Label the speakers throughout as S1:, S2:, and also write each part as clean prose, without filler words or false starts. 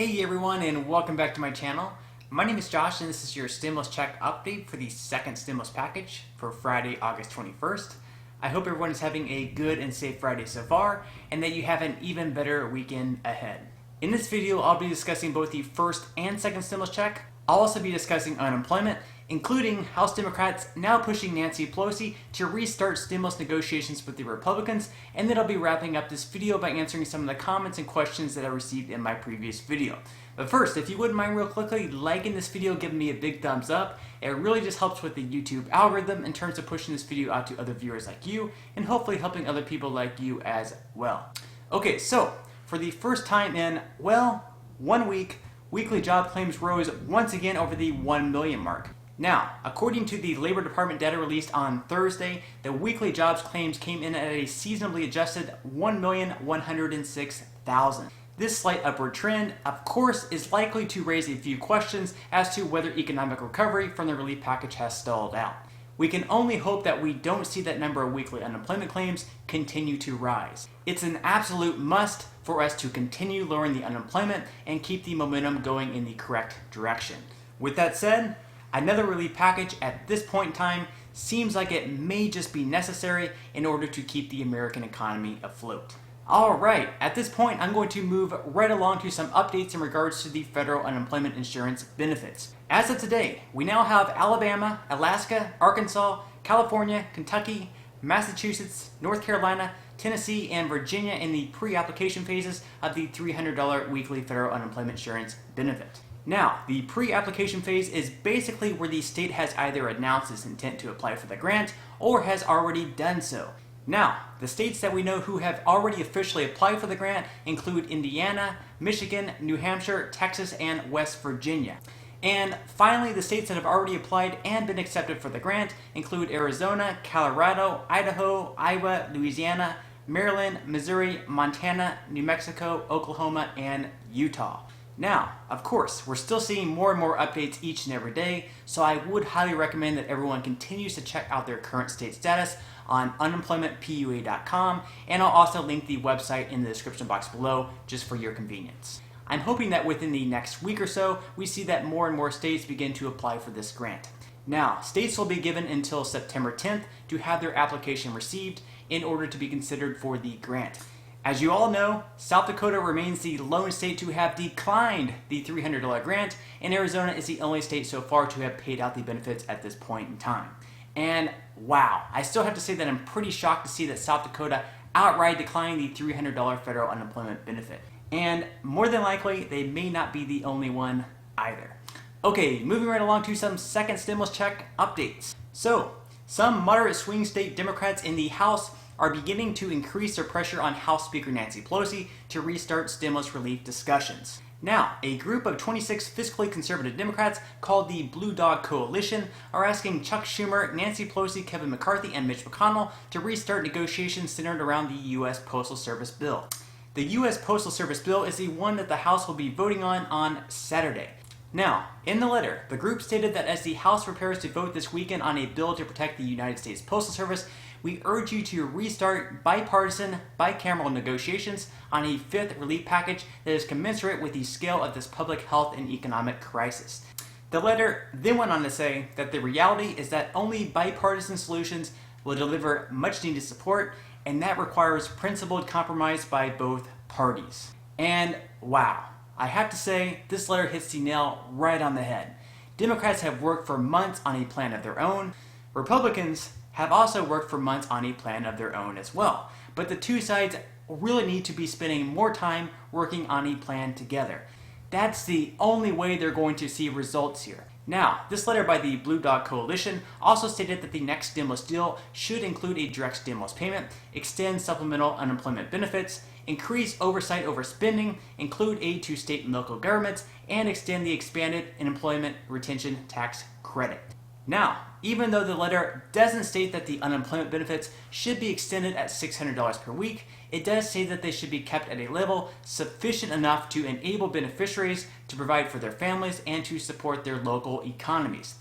S1: Hey everyone, and welcome back to my channel. My name is Josh and this is your stimulus check update for the second stimulus package for Friday, August 21st. I hope everyone is having a good and safe Friday so far and that you have an even better weekend ahead. In this video, I'll be discussing both the first and second stimulus check. I'll also be discussing unemployment, including House Democrats now pushing Nancy Pelosi to restart stimulus negotiations with the Republicans, and then I'll be wrapping up this video by answering some of the comments and questions that I received in my previous video. But first, if you wouldn't mind real quickly liking this video, giving me a big thumbs up. It really just helps with the YouTube algorithm in terms of pushing this video out to other viewers like you, and hopefully helping other people like you as well. Okay, so for the first time in, well, 1 week, weekly job claims rose once again over the 1 million mark. Now, according to the Labor Department data released on Thursday, the weekly jobs claims came in at a seasonably adjusted 1,106,000. This slight upward trend, of course, is likely to raise a few questions as to whether economic recovery from the relief package has stalled out. We can only hope that we don't see that number of weekly unemployment claims continue to rise. It's an absolute must for us to continue lowering the unemployment and keep the momentum going in the correct direction. With that said, another relief package at this point in time seems like it may just be necessary in order to keep the American economy afloat. Alright, at this point I'm going to move right along to some updates in regards to the federal unemployment insurance benefits. As of today, we now have Alabama, Alaska, Arkansas, California, Kentucky, Massachusetts, North Carolina, Tennessee, and Virginia in the pre-application phases of the $300 weekly federal unemployment insurance benefit. Now, the pre-application phase is basically where the state has either announced its intent to apply for the grant or has already done so. Now, the states that we know who have already officially applied for the grant include Indiana, Michigan, New Hampshire, Texas, and West Virginia. And finally, the states that have already applied and been accepted for the grant include Arizona, Colorado, Idaho, Iowa, Louisiana, Maryland, Missouri, Montana, New Mexico, Oklahoma, and Utah. Now, of course, we're still seeing more and more updates each and every day, so I would highly recommend that everyone continues to check out their current state status on unemploymentpua.com, and I'll also link the website in the description box below just for your convenience. I'm hoping that within the next week or so, we see that more and more states begin to apply for this grant. Now, states will be given until September 10th to have their application received in order to be considered for the grant. As you all know, South Dakota remains the lone state to have declined the $300 grant, and Arizona is the only state so far to have paid out the benefits at this point in time. And wow, I still have to say that I'm pretty shocked to see that South Dakota outright declined the $300 federal unemployment benefit. And more than likely, they may not be the only one either. Okay, moving right along to some second stimulus check updates. So, some moderate swing state Democrats in the House are beginning to increase their pressure on House Speaker Nancy Pelosi to restart stimulus relief discussions. Now, a group of 26 fiscally conservative Democrats called the Blue Dog Coalition are asking Chuck Schumer, Nancy Pelosi, Kevin McCarthy, and Mitch McConnell to restart negotiations centered around the U.S. Postal Service bill. The U.S. Postal Service bill is the one that the House will be voting on Saturday. Now, in the letter, the group stated that as the House prepares to vote this weekend on a bill to protect the United States Postal Service, we urge you to restart bipartisan, bicameral negotiations on a fifth relief package that is commensurate with the scale of this public health and economic crisis. The letter then went on to say that the reality is that only bipartisan solutions will deliver much needed support, and that requires principled compromise by both parties. And wow, I have to say, this letter hits the nail right on the head. Democrats have worked for months on a plan of their own. Republicans have also worked for months on a plan of their own as well. But the two sides really need to be spending more time working on a plan together. That's the only way they're going to see results here. Now, this letter by the Blue Dog Coalition also stated that the next stimulus deal should include a direct stimulus payment, extend supplemental unemployment benefits, increase oversight over spending, include aid to state and local governments, and extend the expanded employment retention tax credit. Now, even though the letter doesn't state that the unemployment benefits should be extended at $600 per week, it does say that they should be kept at a level sufficient enough to enable beneficiaries to provide for their families and to support their local economies.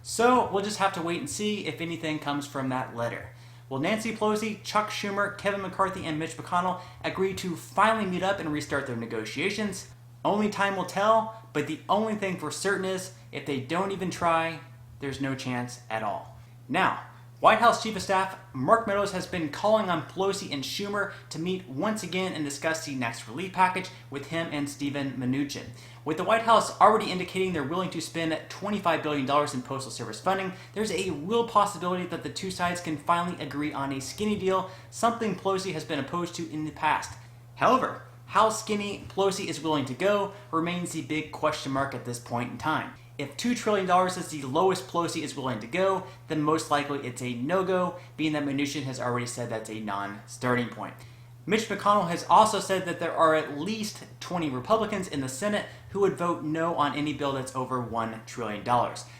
S1: So we'll just have to wait and see if anything comes from that letter. Will Nancy Pelosi, Chuck Schumer, Kevin McCarthy, and Mitch McConnell agree to finally meet up and restart their negotiations? Only time will tell, but the only thing for certain is, if they don't even try, there's no chance at all. Now, White House Chief of Staff Mark Meadows has been calling on Pelosi and Schumer to meet once again and discuss the next relief package with him and Steven Mnuchin. With the White House already indicating they're willing to spend $25 billion in Postal Service funding, there's a real possibility that the two sides can finally agree on a skinny deal, something Pelosi has been opposed to in the past. However, how skinny Pelosi is willing to go remains the big question mark at this point in time. If $2 trillion is the lowest Pelosi is willing to go, then most likely it's a no-go, being that Mnuchin has already said that's a non-starting point. Mitch McConnell has also said that there are at least 20 Republicans in the Senate who would vote no on any bill that's over $1 trillion.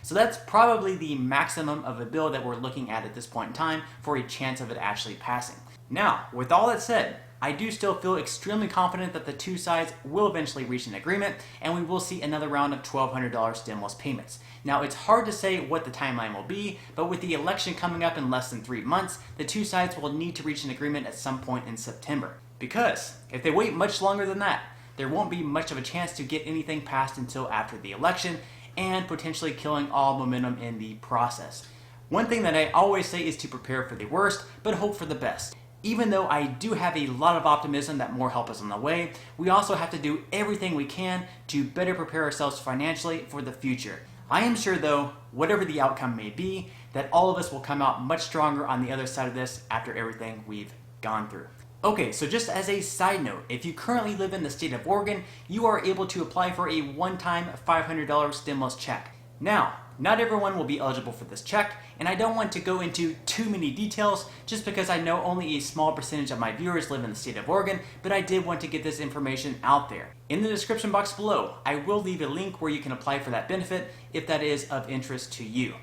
S1: So that's probably the maximum of a bill that we're looking at this point in time for a chance of it actually passing. Now, with all that said, I do still feel extremely confident that the two sides will eventually reach an agreement and we will see another round of $1,200 stimulus payments. Now, it's hard to say what the timeline will be, but with the election coming up in less than 3 months, the two sides will need to reach an agreement at some point in September. Because if they wait much longer than that, there won't be much of a chance to get anything passed until after the election and potentially killing all momentum in the process. One thing that I always say is to prepare for the worst, but hope for the best. Even though I do have a lot of optimism that more help is on the way, we also have to do everything we can to better prepare ourselves financially for the future. I am sure though, whatever the outcome may be, that all of us will come out much stronger on the other side of this after everything we've gone through. Okay, so just as a side note, if you currently live in the state of Oregon, you are able to apply for a one-time $500 stimulus check. Now, not everyone will be eligible for this check, and I don't want to go into too many details just because I know only a small percentage of my viewers live in the state of Oregon, but I did want to get this information out there. In the description box below, I will leave a link where you can apply for that benefit if that is of interest to you.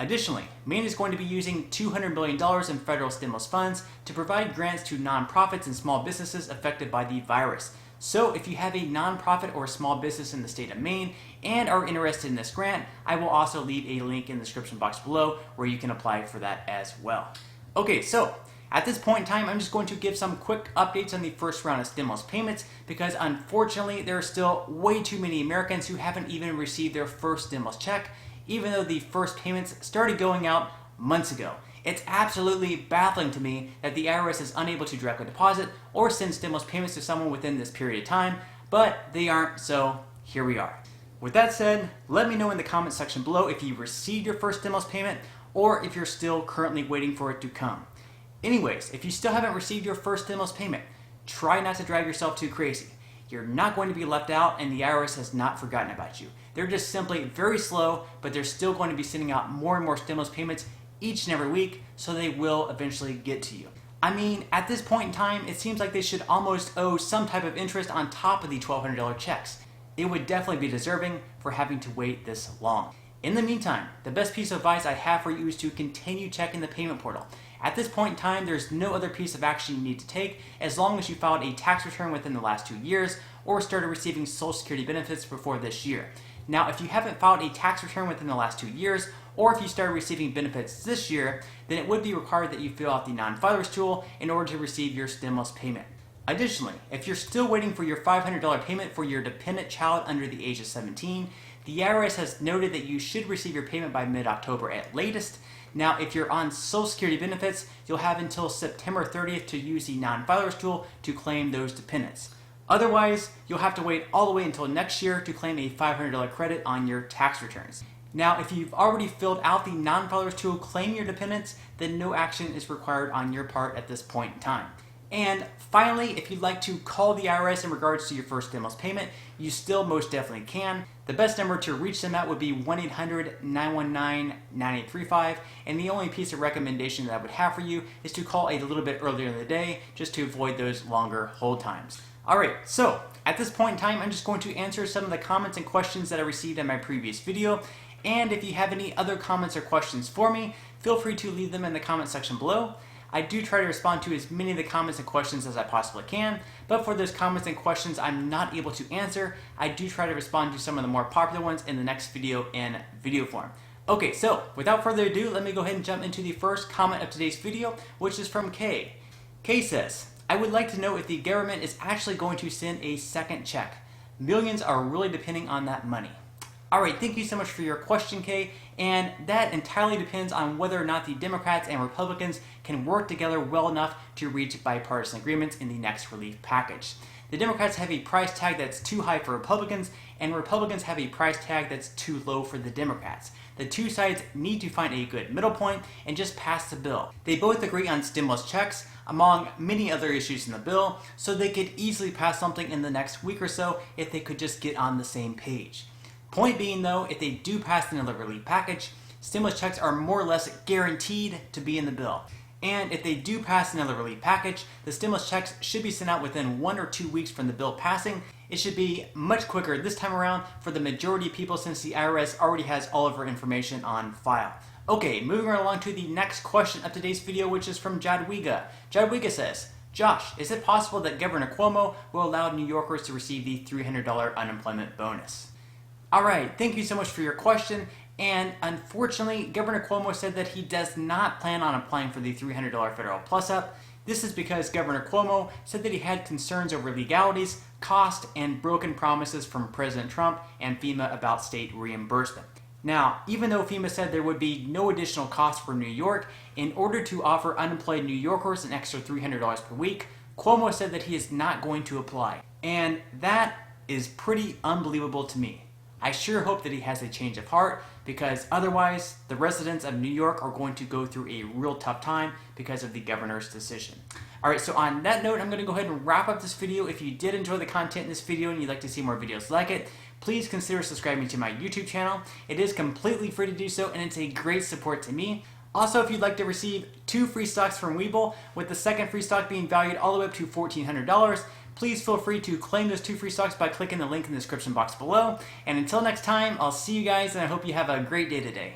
S1: Additionally, Maine is going to be using $200 million in federal stimulus funds to provide grants to nonprofits and small businesses affected by the virus. So if you have a nonprofit or a small business in the state of Maine and are interested in this grant, I will also leave a link in the description box below where you can apply for that as well. Okay, so at this point in time, I'm just going to give some quick updates on the first round of stimulus payments because unfortunately there are still way too many Americans who haven't even received their first stimulus check, even though the first payments started going out months ago. It's absolutely baffling to me that the IRS is unable to directly deposit or send stimulus payments to someone within this period of time, but they aren't, so here we are. With that said, let me know in the comment section below if you received your first stimulus payment or if you're still currently waiting for it to come. Anyways, if you still haven't received your first stimulus payment, try not to drive yourself too crazy. You're not going to be left out and the IRS has not forgotten about you. They're just simply very slow, but they're still going to be sending out more and more stimulus payments each and every week, so they will eventually get to you. I mean, at this point in time, it seems like they should almost owe some type of interest on top of the $1,200 checks. It would definitely be deserving for having to wait this long. In the meantime, the best piece of advice I have for you is to continue checking the payment portal. At this point in time, there's no other piece of action you need to take as long as you filed a tax return within the last 2 years or started receiving Social Security benefits before this year. Now, if you haven't filed a tax return within the last 2 years, or if you started receiving benefits this year, then it would be required that you fill out the non-filers tool in order to receive your stimulus payment. Additionally, if you're still waiting for your $500 payment for your dependent child under the age of 17, the IRS has noted that you should receive your payment by mid-October at latest. Now, if you're on Social Security benefits, you'll have until September 30th to use the non-filers tool to claim those dependents. Otherwise, you'll have to wait all the way until next year to claim a $500 credit on your tax returns. Now, if you've already filled out the non-filers tool claiming your dependents, then no action is required on your part at this point in time. And finally, if you'd like to call the IRS in regards to your first stimulus payment, you still most definitely can. The best number to reach them at would be 1-800-919-9835, and the only piece of recommendation that I would have for you is to call a little bit earlier in the day just to avoid those longer hold times. Alright, so at this point in time, I'm just going to answer some of the comments and questions that I received in my previous video. And if you have any other comments or questions for me, feel free to leave them in the comment section below. I do try to respond to as many of the comments and questions as I possibly can, but for those comments and questions I'm not able to answer, I do try to respond to some of the more popular ones in the next video in video form. Okay, so without further ado, let me go ahead and jump into the first comment of today's video, which is from Kay. Kay says, I would like to know if the government is actually going to send a second check. Millions are really depending on that money. Alright, thank you so much for your question, Kay, and that entirely depends on whether or not the Democrats and Republicans can work together well enough to reach bipartisan agreements in the next relief package. The Democrats have a price tag that's too high for Republicans, and Republicans have a price tag that's too low for the Democrats. The two sides need to find a good middle point and just pass the bill. They both agree on stimulus checks, among many other issues in the bill, so they could easily pass something in the next week or so if they could just get on the same page. Point being though, if they do pass another relief package, stimulus checks are more or less guaranteed to be in the bill. And if they do pass another relief package, the stimulus checks should be sent out within 1 or 2 weeks from the bill passing. It should be much quicker this time around for the majority of people since the IRS already has all of our information on file. Okay, moving right along to the next question of today's video, which is from Jadwiga. Jadwiga says, Josh, is it possible that Governor Cuomo will allow New Yorkers to receive the $300 unemployment bonus? Alright, thank you so much for your question, and unfortunately, Governor Cuomo said that he does not plan on applying for the $300 federal plus-up. This is because Governor Cuomo said that he had concerns over legalities, cost, and broken promises from President Trump and FEMA about state reimbursement. Now, even though FEMA said there would be no additional cost for New York, in order to offer unemployed New Yorkers an extra $300 per week, Cuomo said that he is not going to apply. And that is pretty unbelievable to me. I sure hope that he has a change of heart, because otherwise the residents of New York are going to go through a real tough time because of the governor's decision. Alright, so on that note, I'm going to go ahead and wrap up this video. If you did enjoy the content in this video and you'd like to see more videos like it, please consider subscribing to my YouTube channel. It is completely free to do so, and it's a great support to me. Also, if you'd like to receive 2 free stocks from Webull, with the second free stock being valued all the way up to $1,400, please feel free to claim those 2 free stocks by clicking the link in the description box below. And until next time, I'll see you guys, and I hope you have a great day today.